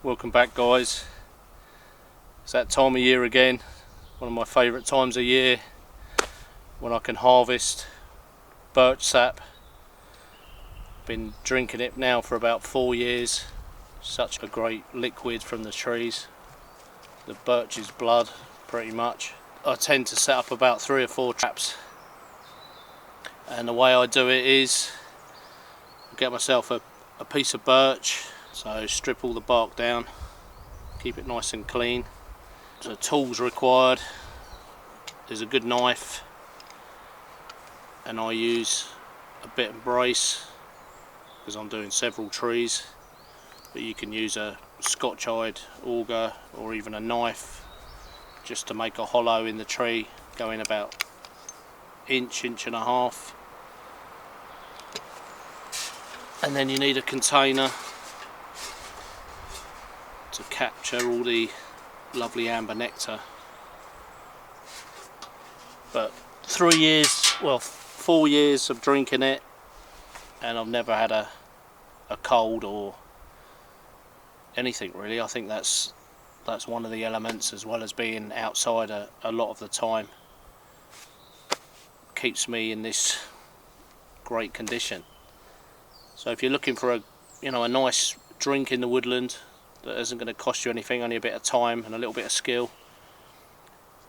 Welcome back, guys. It's that time of year again, one of my favourite times of year, when I can harvest birch sap. Been drinking it now for about 4 years. Such a great liquid from the trees. The birch's blood, pretty much. I tend to set up about 3 or 4 traps, and the way I do it is I get myself a piece of birch. So strip all the bark down, keep it nice and clean. So tools required, there's a good knife, and I use a bit and brace because I'm doing several trees, but you can use a scotch-eyed auger or even a knife just to make a hollow in the tree going about inch and a half. And then you need a container to capture all the lovely amber nectar. But 4 years of drinking it, and I've never had a cold or anything really. I think that's one of the elements, as well as being outside a lot of the time, keeps me in this great condition. So if you're looking for a nice drink in the woodland that isn't going to cost you anything, only a bit of time and a little bit of skill,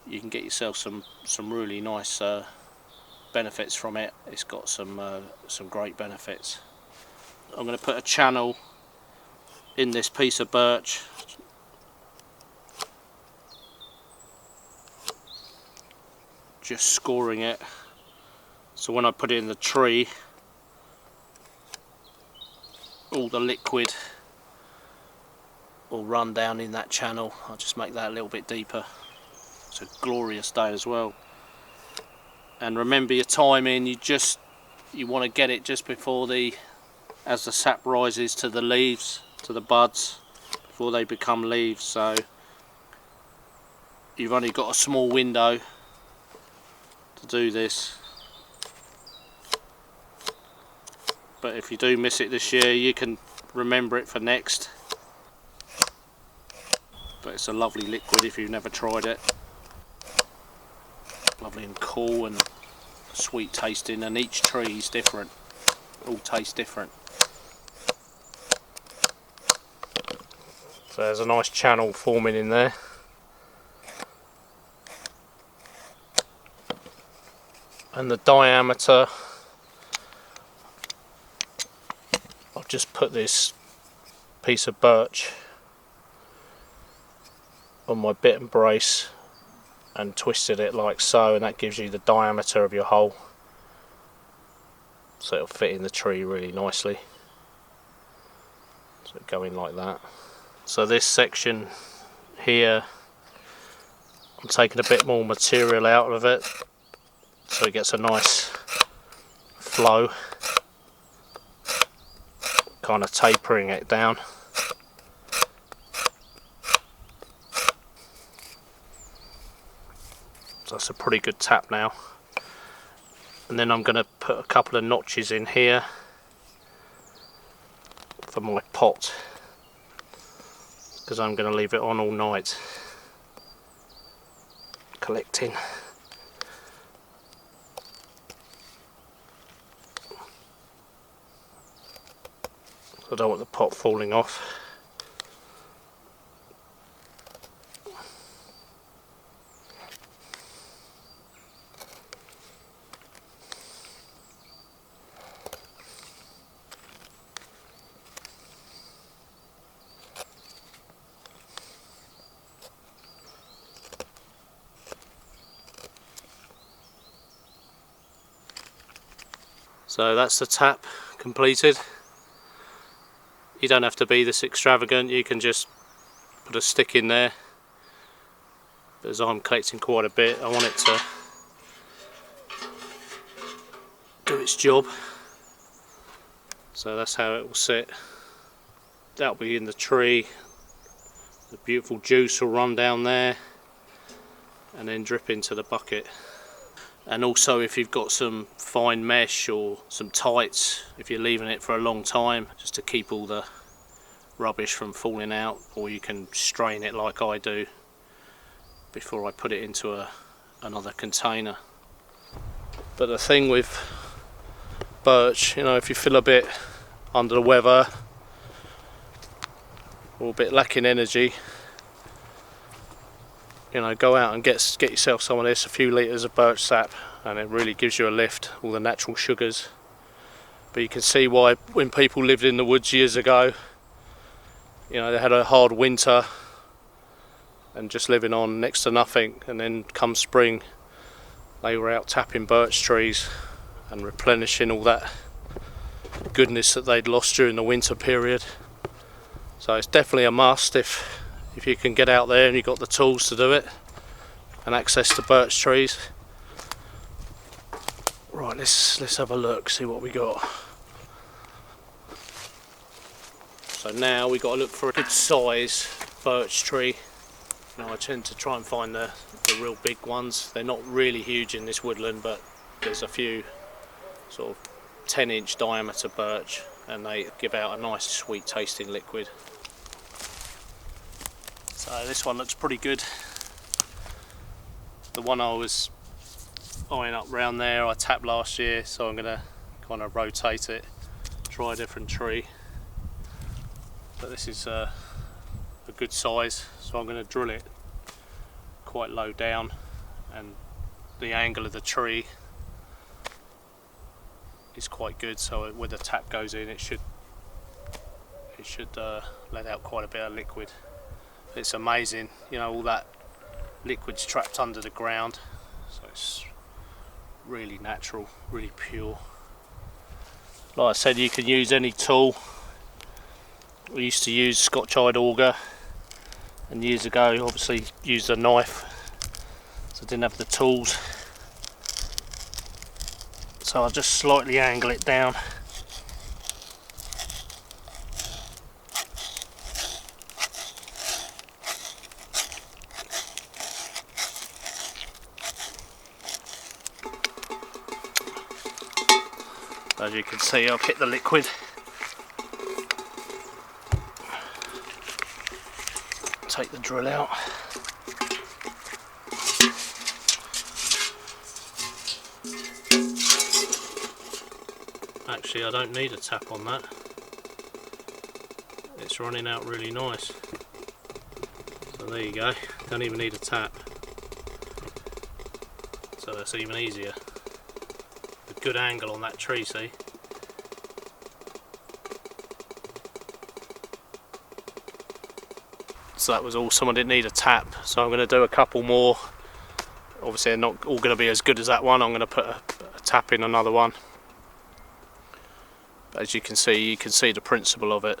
you can get yourself some really nice benefits from it. It's got some great benefits. I'm going to put a channel in this piece of birch, just scoring it, so when I put it in the tree, all the liquid will run down in that channel. I'll just make that a little bit deeper. It's a glorious day as well. And remember your timing, you want to get it just before as the sap rises to the leaves, to the buds, before they become leaves. So you've only got a small window to do this. But if you do miss it this year, you can remember it for next. But it's a lovely liquid if you've never tried it. Lovely and cool and sweet tasting, and each tree is different. All taste different. So there's a nice channel forming in there. And the diameter, I've just put this piece of birch on my bit and brace and twisted it like so, and that gives you the diameter of your hole, so it'll fit in the tree really nicely. So go in like that. So this section here, I'm taking a bit more material out of it so it gets a nice flow, kind of tapering it down. So that's a pretty good tap now. And then I'm going to put a couple of notches in here for my pot, because I'm going to leave it on all night collecting. I don't want the pot falling off. So that's the tap completed. You don't have to be this extravagant, you can just put a stick in there. But as I'm collecting quite a bit, I want it to do its job. So that's how it will sit. That'll be in the tree. The beautiful juice will run down there and then drip into the bucket. And also, if you've got some fine mesh or some tights, if you're leaving it for a long time, just to keep all the rubbish from falling out, or you can strain it like I do before I put it into another container. But the thing with birch, you know, if you feel a bit under the weather or a bit lacking energy, you know, go out and get yourself some of this, a few litres of birch sap, and it really gives you a lift, all the natural sugars. But you can see why when people lived in the woods years ago, you know, they had a hard winter and just living on next to nothing, and then come spring they were out tapping birch trees and replenishing all that goodness that they'd lost during the winter period. So it's definitely a must if you can get out there and you've got the tools to do it and access to birch trees. Right, let's have a look, see what we got. So now we've got to look for a good size birch tree. You know, I tend to try and find the real big ones. They're not really huge in this woodland, but there's a few sort of 10-inch diameter birch, and they give out a nice sweet tasting liquid. So this one looks pretty good. The one I was eyeing up round there I tapped last year, so I'm going to kind of rotate it, try a different tree. But this is a good size, so I'm going to drill it quite low down, and the angle of the tree is quite good, so when the tap goes in it should let out quite a bit of liquid. It's amazing, you know, all that liquid's trapped under the ground, so it's really natural, really pure. Like I said, you can use any tool. We used to use Scotch-eyed auger, and years ago obviously used a knife, so I didn't have the tools, so I'll just slightly angle it down. As you can see, I've hit the liquid. Take the drill out. Actually, I don't need a tap on that. It's running out really nice. So there you go. Don't even need a tap. So that's even easier. A good angle on that tree, see? So that was awesome. I didn't need a tap, so I'm going to do a couple more. Obviously they're not all going to be as good as that one. I'm going to put a tap in another one. But as you can see the principle of it.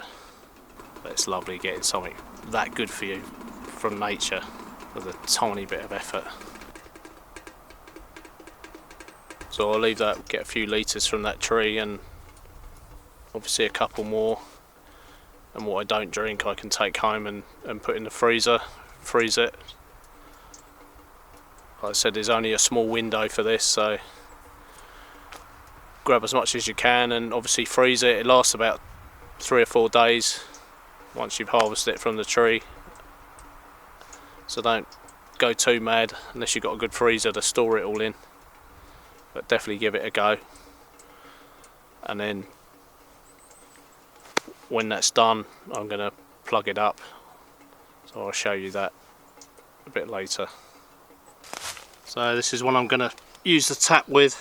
But it's lovely getting something that good for you from nature with a tiny bit of effort. So I'll leave that, get a few litres from that tree, and obviously a couple more. And what I don't drink I can take home and put in the freezer, freeze it. Like I said, there's only a small window for this, so grab as much as you can and obviously freeze it. It lasts about 3 or 4 days once you've harvested it from the tree. So don't go too mad unless you've got a good freezer to store it all in. But definitely give it a go. And then when that's done, I'm going to plug it up, so I'll show you that a bit later. So this is what I'm going to use the tap with.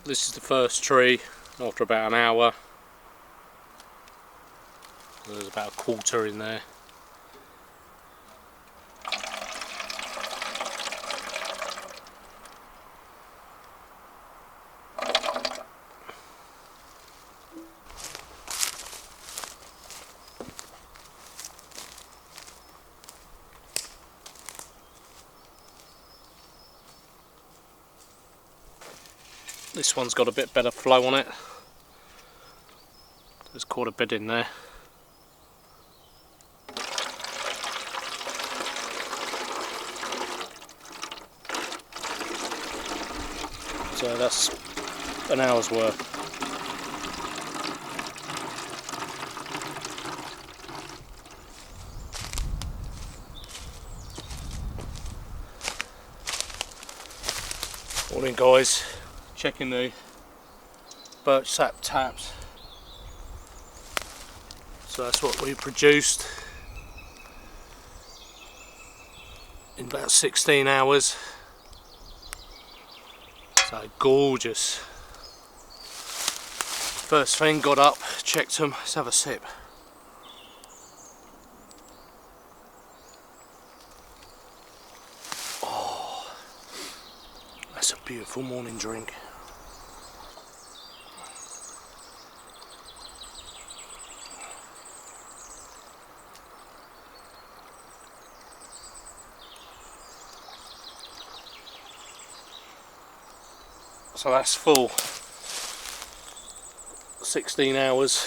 This is the first tree after about an hour. There's about a quarter in there. This one's got a bit better flow on it. There's quite a bit in there. So that's an hour's worth. Morning guys, checking the birch sap taps. So that's what we produced in about 16 hours. So gorgeous. First thing, got up, checked them, let's have a sip. Oh, that's a beautiful morning drink. So that's full 16 hours,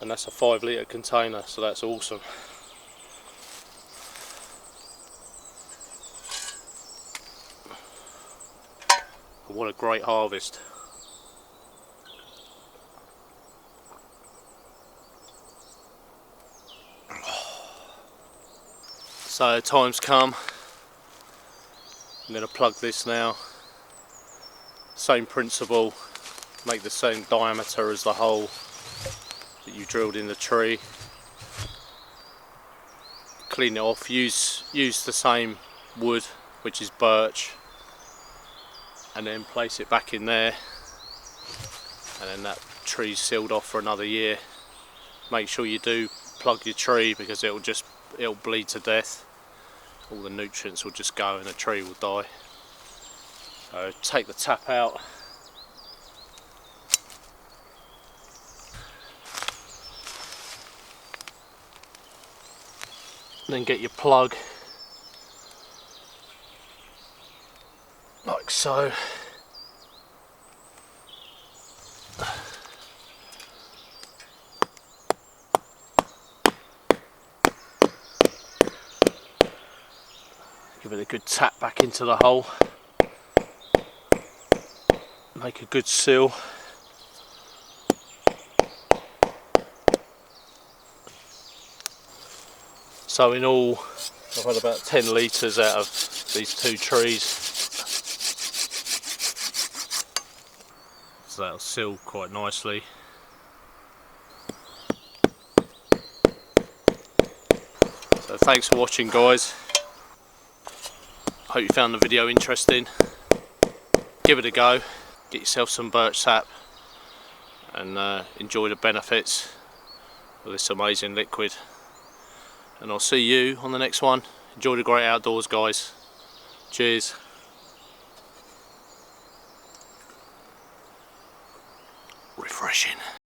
and that's a 5 litre container, so that's awesome. What a great harvest. So time's come. I'm going to plug this now. Same principle, make the same diameter as the hole that you drilled in the tree. Clean it off, use the same wood, which is birch, and then place it back in there, and then that tree's sealed off for another year. Make sure you do plug your tree, because it'll bleed to death. All the nutrients will just go and the tree will die. So take the tap out. And then get your plug, like so. Give it a good tap back into the hole. Make a good seal. So in all, I've had about 10 litres out of these 2 trees. So that'll seal quite nicely. So thanks for watching guys. Hope you found the video interesting. Give it a go. Get yourself some birch sap and enjoy the benefits of this amazing liquid. And I'll see you on the next one. Enjoy the great outdoors guys. Cheers.